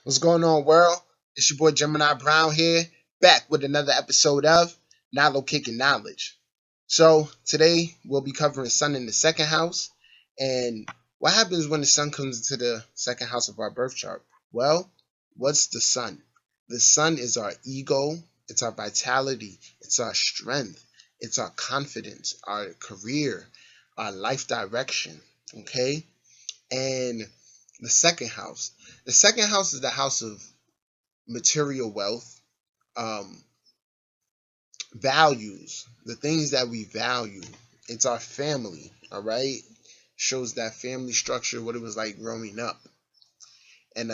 What's going on, world? It's your boy Gemini Brown here, back with another episode of Nalo Kicking Knowledge. So, today we'll be covering Sun in the second house and what happens when the Sun comes into the second house of our birth chart. Well, what's the Sun? The Sun is our ego, it's our vitality, it's our strength, it's our confidence, our career, our life direction. Okay? And the second house. The second house is the house of material wealth, um, values, the things that we value. It's our family, all right? Shows that family structure, what it was like growing up. And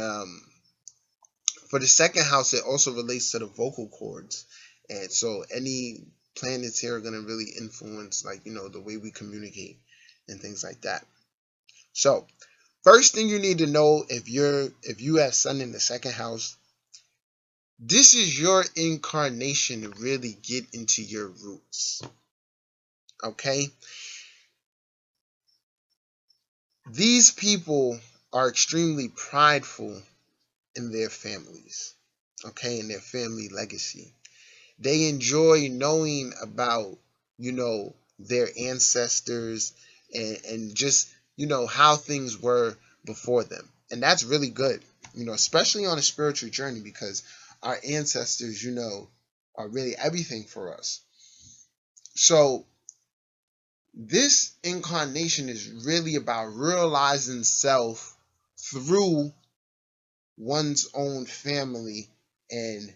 for the second house, it also relates to the vocal cords. And so any planets here are going to really influence, like, the way we communicate and things like that. So, first thing you need to know if you have Sun in the second house, this is your incarnation to really get into your roots. Okay? These people are extremely prideful in their families, okay, in their family legacy. They enjoy knowing about, their ancestors and just, how things were before them. And that's really good, especially on a spiritual journey because our ancestors, are really everything for us. So this incarnation is really about realizing self through one's own family and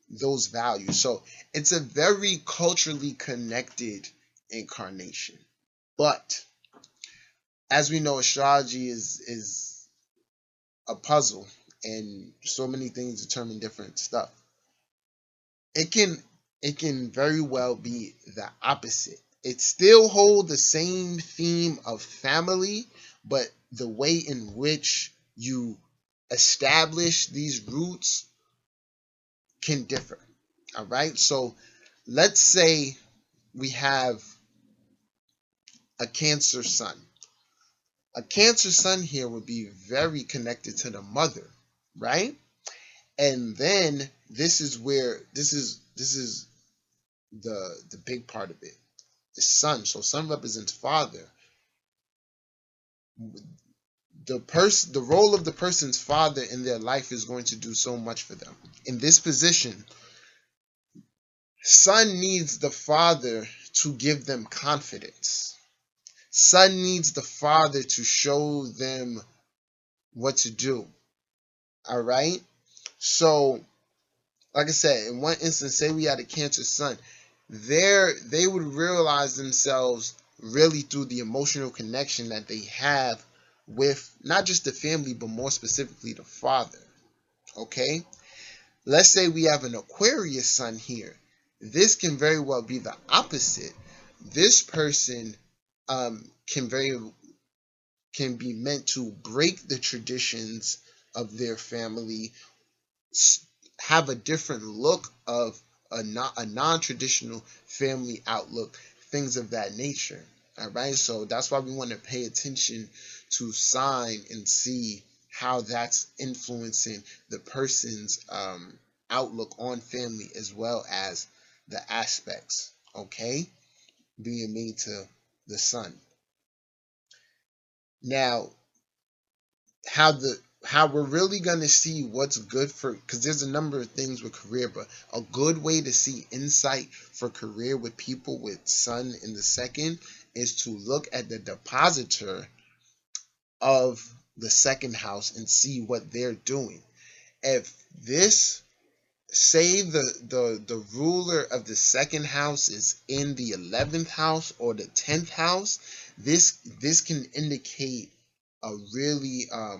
those values. So it's a very culturally connected incarnation. But as we know, astrology is a puzzle and so many things determine different stuff. It can it can very well be the opposite. It still holds the same theme of family, but the way in which you establish these roots can differ. All right. So let's say we have a Cancer Sun. A Cancer Sun here would be very connected to the mother, right? And then this is the big part of it. The Sun. So Sun represents father. The role of the person's father in their life is going to do so much for them. In this position, Sun needs the father to give them confidence. Sun needs the father to show them what to do. All right. So, like I said, in one instance, say we had a Cancer Sun, they would realize themselves really through the emotional connection that they have with not just the family, but more specifically the father. Okay. Let's say we have an Aquarius Sun here. This can very well be the opposite. This person can very can be meant to break the traditions of their family, have a different look of a non-traditional family outlook, things of that nature. All right, so that's why we want to pay attention to sign and see how that's influencing the person's outlook on family as well as the aspects, okay, being made to the Sun. Now, how the how we're really going to see what's good for, because there's a number of things with career, but a good way to see insight for career with people with Sun in the second is to look at the depositor of the second house and see what they're doing. If this, say the ruler of the second house is in the 11th house or the 10th house, this can indicate a really a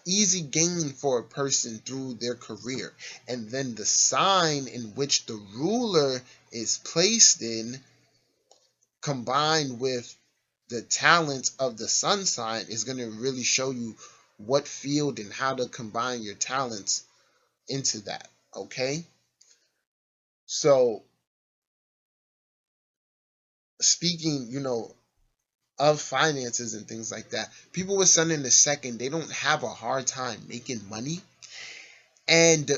easy gain for a person through their career. And then the sign in which the ruler is placed in, combined with the talents of the Sun sign, is going to really show you what field and how to combine your talents into that. Okay. So speaking, finances and things like that. People with Sun in the second, they don't have a hard time making money, and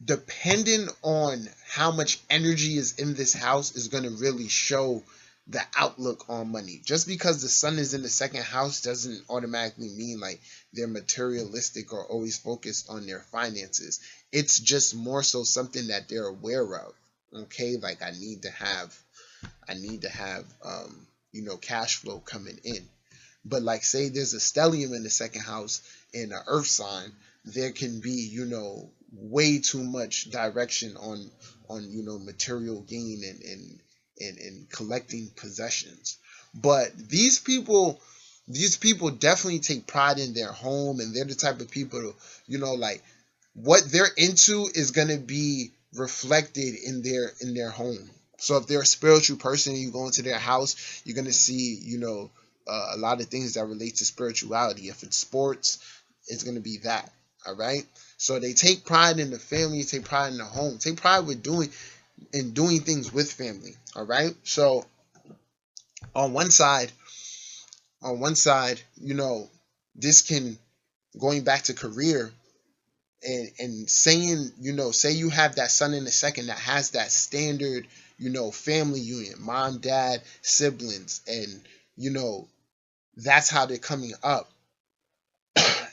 depending on how much energy is in this house is going to really show the outlook on money. Just because the sun is in the second house doesn't automatically mean like they're materialistic or always focused on their finances. It's just more so something that they're aware of. Okay, like I need to have cash flow coming in. But like say there's a stellium in the second house in an earth sign, there can be, way too much direction on material gain and collecting possessions. But these people definitely take pride in their home, and they're the type of people, like what they're into is gonna be reflected in their home. So if they're a spiritual person and you go into their house, you're gonna see, a lot of things that relate to spirituality. If it's sports, it's gonna be that. All right. So they take pride in the family, take pride in the home, take pride with doing things with family. All right. So on one side, this can, going back to career, and saying, say you have that son in the second that has that standard, family union, mom, dad, siblings, and that's how they're coming up.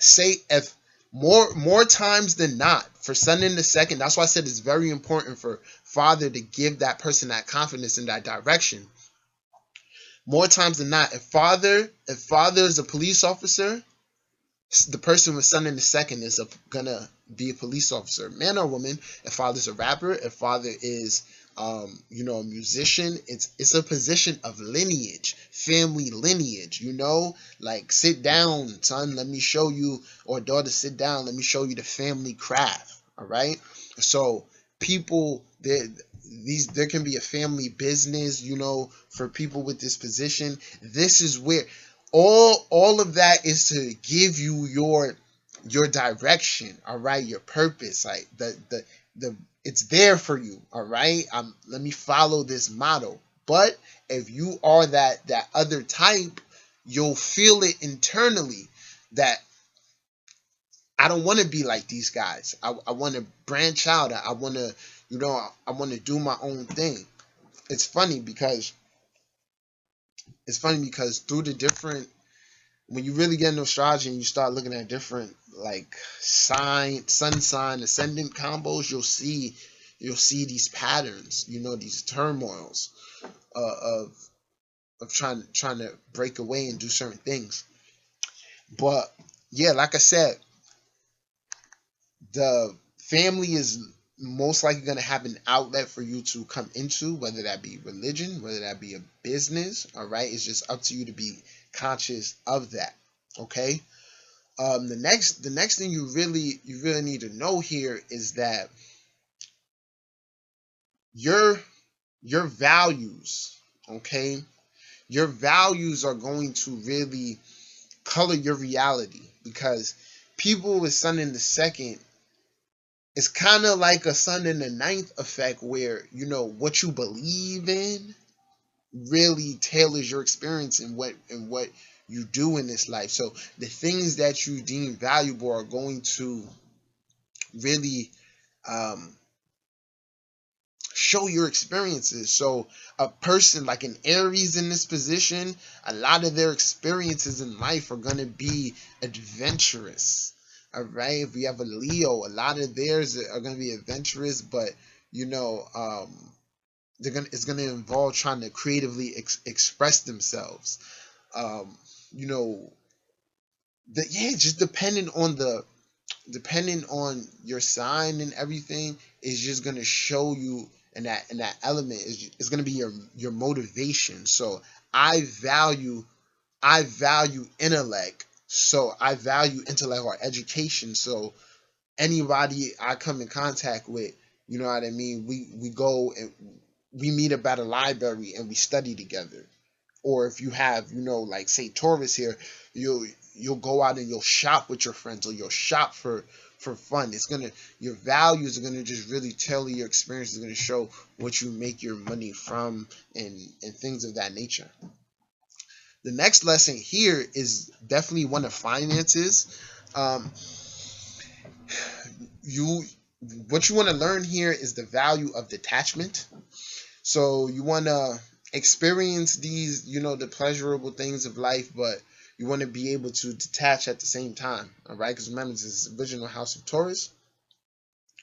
Say if more times than not, for son in the second, that's why I said it's very important for father to give that person that confidence in that direction. More times than not, if father is a police officer, the person with son in the second is gonna be a police officer, man or woman. If father's a rapper, if father is a musician, it's a position of lineage, family lineage. Like sit down, son, let me show you, or daughter, sit down, let me show you the family craft. All right. So people there can be a family business, for people with this position. This is where all of that is to give you your direction. All right, your purpose, like the it's there for you. All right, let me follow this model. But if you are that other type, you'll feel it internally that I don't want to be like these guys. I want to branch out. I want to do my own thing. it's funny because it's funny because through the different, when you really get into astrology and you start looking at different like sun sign, ascendant combos, you'll see these patterns, these turmoils, of trying to break away and do certain things. But yeah, like I said, the family is most likely going to have an outlet for you to come into, whether that be religion, whether that be a business. All right, it's just up to you to be conscious of that. Okay. The next thing you really need to know here is that your your values, okay, your values are going to really color your reality, because people with sun in the second, it's kind of like a sun in the ninth effect, where what you believe in really tailors your experience and what you do in this life. So the things that you deem valuable are going to really um, show your experiences. So a person like an Aries in this position, a lot of their experiences in life are going to be adventurous. All right. If we have a Leo, a lot of theirs are going to be adventurous, but you know, um, it's going to involve trying to creatively express themselves. Um, you know, just depending on your sign and everything, is just gonna show you, and that element is gonna be your motivation. So I value I value intellect. So I value intellect or education. So anybody I come in contact with, you know what I mean. We go and we meet up at a library and we study together. Or if you have, like say Taurus here, you'll go out and you'll shop with your friends, or you'll shop for fun. Your values are gonna just really tell you, your experience is gonna show what you make your money from, and things of that nature. The next lesson here is definitely one of finances. Um, you what you want to learn here is the value of detachment. So you want to experience these, the pleasurable things of life, but you want to be able to detach at the same time. All right, because remember, this is original house of Taurus.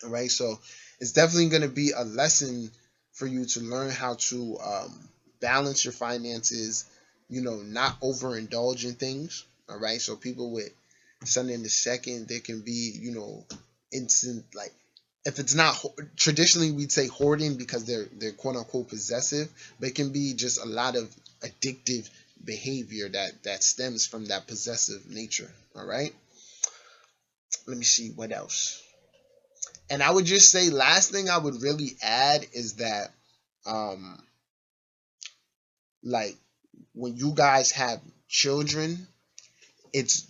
All right, so it's definitely going to be a lesson for you to learn how to balance your finances. Not overindulge in things. All right, so people with Sun in the second, there can be, instant, like, if it's not traditionally we'd say hoarding because they're quote unquote possessive, but it can be just a lot of addictive behavior that stems from that possessive nature. All right, let me see what else. And I would just say, last thing I would really add is that, um, like, when you guys have children, it's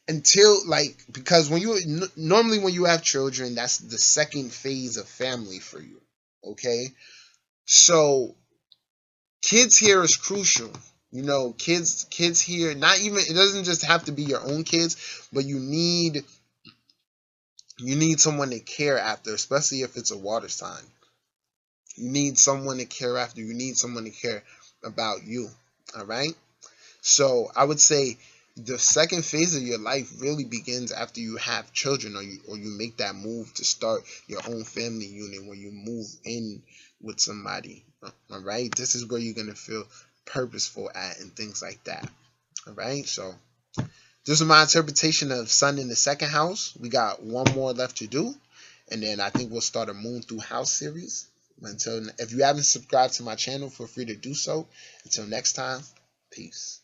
until, like, because when you normally when you have children, that's the second phase of family for you. Okay, so kids here is crucial. Kids here, not even, it doesn't just have to be your own kids, but you need someone to care after, especially if it's a water sign. You need someone to care after. You need someone to care about you. All right. So I would say the second phase of your life really begins after you have children, or you make that move to start your own family unit, where you move in with somebody. All right. This is where you're gonna feel purposeful at and things like that. All right. So this is my interpretation of Sun in the second house. We got one more left to do, and then I think we'll start a Moon through House series. Until, if you haven't subscribed to my channel, feel free to do so. Until next time, peace.